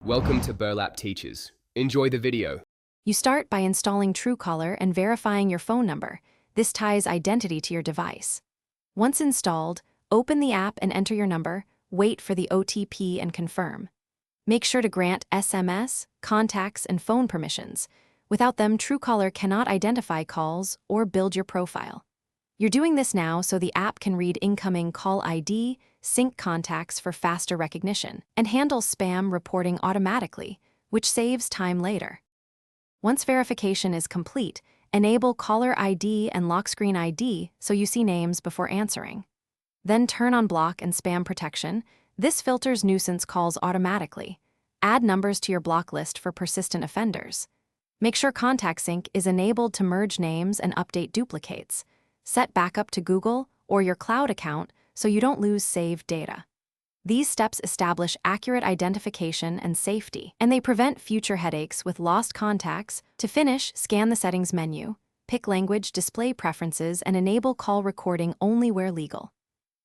Welcome to Burlap Teachers. Enjoy the video. You start by installing Truecaller and verifying your phone number. This ties identity to your device. Once installed, open the app and enter your number, wait for the OTP and confirm. Make sure to grant SMS, contacts, and phone permissions. Without them, Truecaller cannot identify calls or build your profile. You're doing this now so the app can read incoming call ID, sync contacts for faster recognition, and handle spam reporting automatically, which saves time later. Once verification is complete, enable caller ID and lock screen ID so you see names before answering. Then turn on block and spam protection. This filters nuisance calls automatically. Add numbers to your block list for persistent offenders. Make sure Contact Sync is enabled to merge names and update duplicates. Set backup to Google or your cloud account so you don't lose saved data. These steps establish accurate identification and safety, and they prevent future headaches with lost contacts. To finish, scan the settings menu, pick language display preferences, and enable call recording only where legal.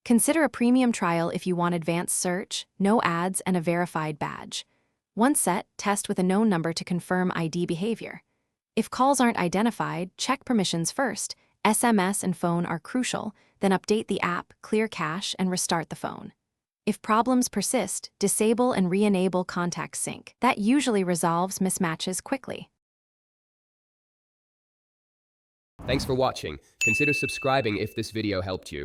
Consider a premium trial if you want advanced search, no ads, and a verified badge. Once set, test with a known number to confirm ID behavior. If calls aren't identified, check permissions first. SMS and phone are crucial, then update the app, clear cache, and restart the phone. If problems persist, disable and re-enable Contact Sync. That usually resolves mismatches quickly. Thanks for watching. Consider subscribing if this video helped you.